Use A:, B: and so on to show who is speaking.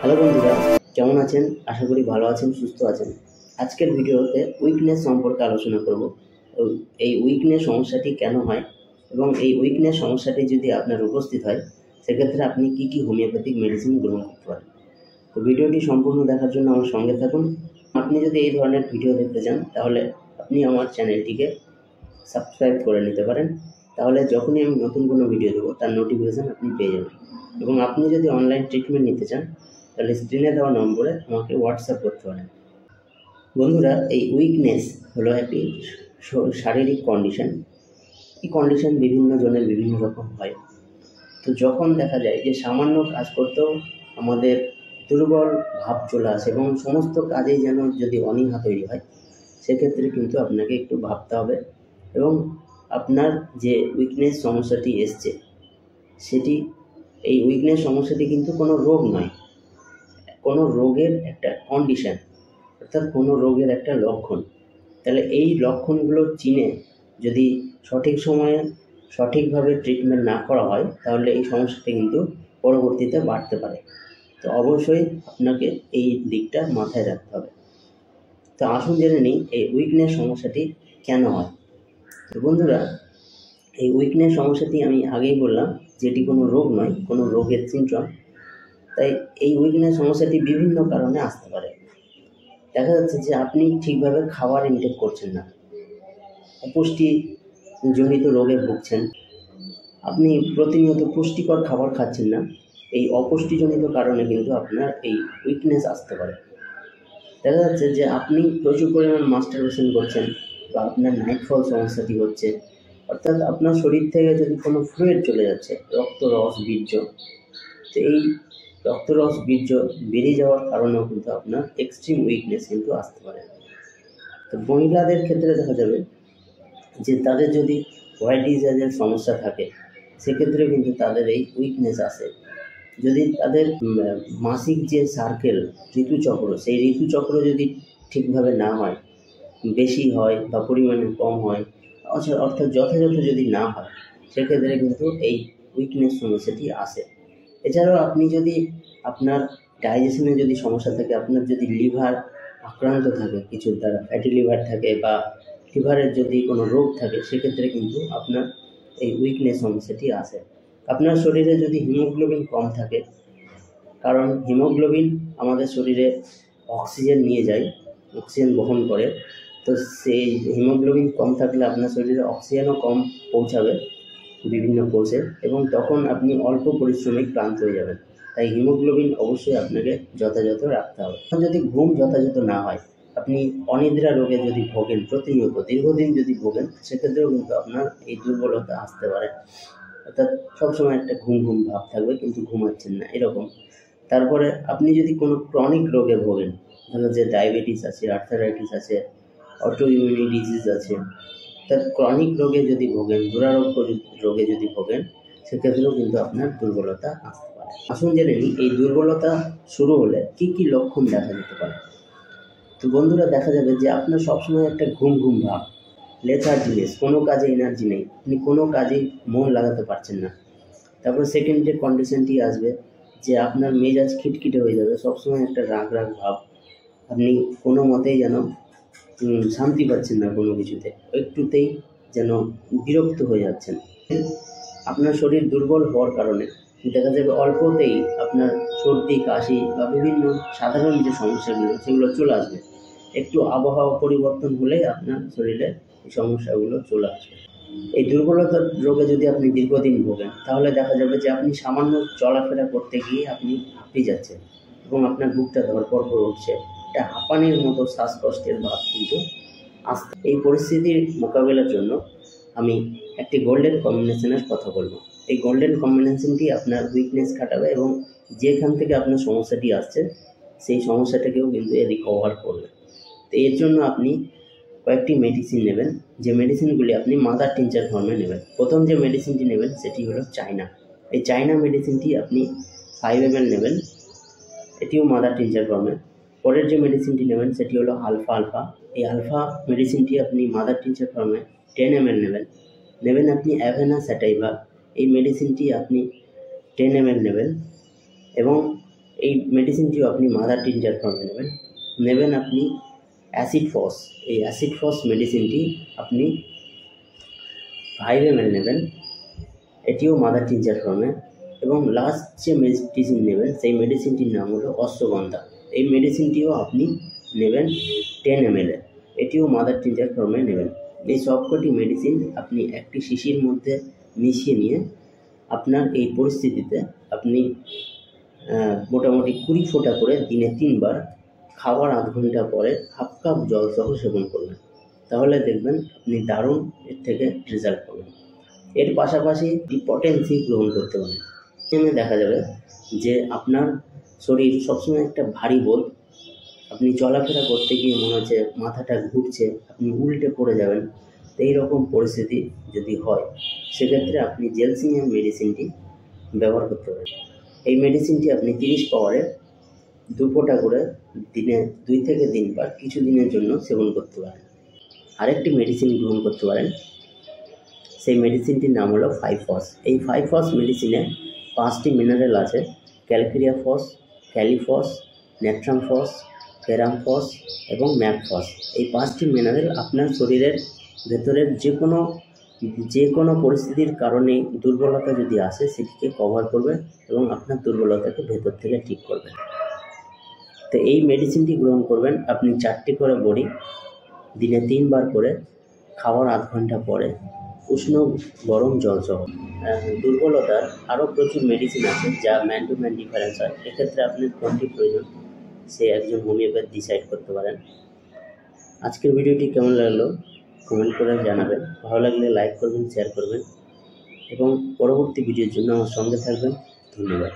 A: Hello বন্ধুরা, কেমন আছেন? আশা করি ভালো আছেন, সুস্থ আছেন। আজকের ভিডিওতে উইকনেস সম্পর্কে আলোচনা করব। এই উইকনেস সমস্যাটি কেন হয় এবং এই উইকনেস সমস্যাটি যদি আপনার উপস্থিত হয় সেক্ষেত্রে আপনি কি কি হোমিওপ্যাথিক মেডিসিন গ্রহণ করতে পারেন। তো ভিডিওটি সম্পূর্ণ দেখার জন্য আমার সঙ্গে থাকুন। আপনি যদি এই ধরনের ভিডিও দেখতে চান তাহলে আপনি আমার চ্যানেলটিকে সাবস্ক্রাইব করে নিতে পারেন। তাহলে যখনই আমি নতুন কোনো ভিডিও দেবো তার নোটিফিকেশান আপনি পেয়ে যাবেন। এবং আপনি যদি অনলাইন ট্রিটমেন্ট নিতে চান তাহলে স্ক্রিনে দেওয়া নম্বরে আমাকে হোয়াটসঅ্যাপ করতে পারেন। বন্ধুরা, এই উইকনেস হলো একটি শারীরিক কন্ডিশন। এই কন্ডিশন বিভিন্ন জনের বিভিন্ন রকম হয়। তো যখন দেখা যায় যে সামান্য কাজ করতেও আমাদের দুর্বল ভাব চলে আসে এবং সমস্ত কাজেই যেন যদি অনীহা তৈরি হয়, সেক্ষেত্রে কিন্তু আপনাকে একটু ভাবতে হবে এবং আপনার যে উইকনেস সমস্যাটি এসছে এই উইকনেস সমস্যাটি কিন্তু কোনো রোগ নয়, কোনো রোগের একটা কন্ডিশন, অর্থাৎ কোনো রোগের একটা লক্ষণ। তাহলে এই লক্ষণগুলো চিনে যদি সঠিক সময়ে সঠিকভাবে ট্রিটমেন্ট না করা হয় তাহলে এই সমস্যাটা কিন্তু পরবর্তীতে বাড়তে পারে। তো অবশ্যই আপনাকে এই দিকটা মাথায় রাখতে হবে। তো আসুন জেনে নিই এই উইকনেস সমস্যাটি কেন হয়। তো বন্ধুরা, এই উইকনেস সমস্যাটি আমি আগেই বললাম যেটি কোনো রোগ নয়, কোনো রোগের সিমটম। তাই এই উইকনেস সমস্যাটি বিভিন্ন কারণে আসতে পারে। দেখা যাচ্ছে যে আপনি ঠিকভাবে খাবার ইনটেক করছেন না, অপুষ্টিজনিত রোগে ভুগছেন, আপনি প্রতিনিয়ত পুষ্টিকর খাবার খাচ্ছেন না। এই অপুষ্টিজনিত কারণে কিন্তু আপনার এই উইকনেস আসতে পারে। দেখা যাচ্ছে যে আপনি প্রচুর পরিমাণ মাস্টারবেশন করছেন বা আপনার নাইটফল সমস্যাটি হচ্ছে, অর্থাৎ আপনার শরীর থেকে যদি কোনো ফ্লুইড চলে যাচ্ছে, রক্ত, রস, বীর্য, তো এই রক্তরস, বীর্য বেরিয়ে যাওয়ার কারণেও কিন্তু আপনার এক্সট্রিম উইকনেস কিন্তু আসতে পারে। তো মহিলাদের ক্ষেত্রে দেখা যাবে যে তাদের যদি হোয়াইট ডিজিজের সমস্যা থাকে সেক্ষেত্রে কিন্তু তাদের এই উইকনেস আসে। যদি তাদের মাসিক যে সার্কেল, ঋতুচক্র, সেই ঋতুচক্র যদি ঠিকভাবে না হয়, বেশি হয় বা পরিমাণে কম হয়, অর্থাৎ যথাযথ যদি না হয়, সেক্ষেত্রে কিন্তু এই উইকনেস সমস্যাটি আসে। এছাড়াও আপনি যদি আপনার ডাইজেশনে যদি সমস্যা থাকে, আপনার যদি লিভার আক্রান্ত থাকে, কিছু দ্বারা ফ্যাটি লিভার থাকে বা লিভারের যদি কোনো রোগ থাকে, সেক্ষেত্রে কিন্তু আপনার এই উইকনেস সমস্যাটি আসে। আপনার শরীরে যদি হিমোগ্লোবিন কম থাকে, কারণ হিমোগ্লোবিন আমাদের শরীরে অক্সিজেন নিয়ে যায়, অক্সিজেন বহন করে, তো সেই হিমোগ্লোবিন কম থাকলে আপনার শরীরে অক্সিজেনও কম পৌঁছাবে বিভিন্ন কোষে এবং তখন আপনি অল্প পরিশ্রমে ক্লান্ত হয়ে যাবেন। তাই হিমোগ্লোবিন অবশ্যই আপনাকে যথাযথ রাখতে হবে। যদি ঘুম যথাযথ না হয়, আপনি অনিদ্রা রোগে যদি ভোগেন, প্রতিনিয়ত দীর্ঘদিন যদি ভোগেন, সেক্ষেত্রেও কিন্তু আপনার এই দুর্বলতা আসতে পারে। অর্থাৎ সবসময় একটা ঘুম ঘুম ভাব থাকবে কিন্তু ঘুমাচ্ছেন না, এরকম। তারপরে আপনি যদি কোনো ক্রনিক রোগে ভোগেন, ধরো যে ডায়াবেটিস আছে, আর্থারাইটিস আছে, অটো ইমিউনি ডিজিজ আছে, তার ক্রনিক রোগে যদি ভোগেন, দুরারোগ্য রোগে যদি ভোগেন, সেক্ষেত্রেও কিন্তু আপনার দুর্বলতা আসতে পারে। আসুন জেনে নিই এই দুর্বলতা শুরু হলে কি কি লক্ষণ দেখা যেতে পারে। তো বন্ধুরা, দেখা যাবে যে আপনার সবসময় একটা ঘুম ঘুম ভাব, লেথার্জিনেস, কোনো কাজে এনার্জি নেই, আপনি কোনো কাজেই মন লাগাতে পারছেন না। তারপর সেকেন্ড যে কন্ডিশনটি আসবে যে আপনার মেজাজ খিটখিটে হয়ে যাবে, সবসময় একটা রাগ রাগ ভাব, আপনি কোনো মতেই যেন শান্তি পাচ্ছেন না কোনো কিছুতে, একটুতেই যেন বিরক্ত হয়ে যাচ্ছেন। আপনার শরীর দুর্বল হওয়ার কারণে দেখা যাবে অল্পতেই আপনার সর্দি, কাশি বা বিভিন্ন সাধারণ যে সমস্যাগুলো সেগুলো চলে আসবে। একটু আবহাওয়া পরিবর্তন হলেই আপনার শরীরে এই সমস্যাগুলো চলে আসবে। এই দুর্বলতার রোগে যদি আপনি দীর্ঘদিন ভোগেন তাহলে দেখা যাবে যে আপনি সামান্য চলাফেরা করতে গিয়ে আপনি হাঁপিয়ে যাচ্ছেন এবং আপনার বুকটা ধড়ফড় করে উঠছে, একটা হাঁপানির মতো শ্বাসকষ্টের ভাব কিন্তু আসছে। এই পরিস্থিতির মোকাবিলার জন্য আমি একটি গোল্ডেন কম্বিনেশনের কথা বলবো। এই গোল্ডেন কম্বিনেশনটি আপনার উইকনেস কাটাবে এবং যেখান থেকে আপনার সমস্যাটি আসছে সেই সমস্যাটাকেও কিন্তু রিকভার করবে। তো এর জন্য আপনি কয়েকটি মেডিসিন নেবেন, যে মেডিসিনগুলি আপনি মাদার টিনচার ফর্মে নেবেন। প্রথম যে মেডিসিনটি নেবেন সেটি হলো চায়না। এই চায়না মেডিসিনটি আপনি 5 ml নেবেন, এটিও মাদার টিনচার ফর্মে। পরের যে মেডিসিনটি নেবেন সেটি হলো আলফা আলফা। এই আলফা মেডিসিনটি আপনি মাদার টিনচার ফর্মে 10 ml নেবেন আপনি অ্যাভেনা স্যাটাইভা। এই মেডিসিনটি আপনি 10 ml নেবেন এবং এই মেডিসিনটিও আপনি মাদার টিনচার ফর্মে নেবেন আপনি অ্যাসিড ফস। এই অ্যাসিড ফস মেডিসিনটি আপনি 5 ml নেবেন, এটিও মাদার টিনচার ফর্মে। এবং লাস্ট যে মেডিসিন নেবেন সেই মেডিসিনটির নাম হলো অশ্বগন্ধা। এই মেডিসিনটিও আপনি নেবেন 10 ml, এটিও মাদার টিনচার ফর্মে নেবেন। এই সবকটি মেডিসিন আপনি একটি শিশির মধ্যে মিশিয়ে নিয়ে আপনার এই পরিস্থিতিতে আপনি মোটামুটি 20 ফোঁটা করে দিনে 3 বার খাওয়ার আধ ঘন্টা পরে হাফ কাপ জল সহ সেবন করবেন। তাহলে দেখবেন আপনি দারুণ এর থেকে রেজাল্ট পাবেন। এর পাশাপাশি পটেন্সি গ্রহণ করতে পারেন। এখানে দেখা যাবে যে আপনার শরীর সবসময় একটা ভারী বোধ, আপনি চলাফেরা করতে গিয়ে মনে হচ্ছে মাথাটা ঘুরছে, আপনি উল্টে পড়ে যাবেন। এই রকম পরিস্থিতি যদি হয় সেক্ষেত্রে আপনি জেলসিমিয়াম মেডিসিনটি ব্যবহার করতে পারেন। এই মেডিসিনটি আপনি 30 পাওয়ারের 2 ফোঁটা করে দিনে 2 থেকে 3 বার কিছু দিনের জন্য সেবন করতে পারেন। আরেকটি মেডিসিন গ্রহণ করতে পারেন, সেই মেডিসিনটির নাম হলো 5-ফস। এই 5-ফস মেডিসিনে 5টি মিনারেল আছে: ক্যালকেরিয়া ফস, ক্যালিফস, নেট্রাম ফস, ফেরাম ফস এবং ম্যাগফস। এই 5টি মিনারেল আপনার শরীরের ভেতরের যে কোনো পরিস্থিতির কারণে দুর্বলতা যদি আসে সেটিকে কভার করবে এবং আপনার দুর্বলতাকে ভেতর থেকে ঠিক করবে। তো এই মেডিসিনটি গ্রহণ করবেন আপনি 4টি করে বড়ি দিনে 3 বার করে খাওয়ার আধ ঘন্টা পরে উষ্ণ গরম জল সহ। দুর্বলতার আরও প্রচুর মেডিসিন আছে যা ম্যান টু ম্যান ডিফারেন্স হয়। এক্ষেত্রে আপনার কোনটি প্রয়োজন সে একজন হোমিওপ্যাথ ডিসাইড করতে পারেন। আজকের ভিডিওটি কেমন লাগলো কমেন্ট করে জানাবেন। ভালো লাগলে লাইক করবেন, শেয়ার করবেন এবং পরবর্তী ভিডিওর জন্য আমার সঙ্গে থাকবেন। ধন্যবাদ।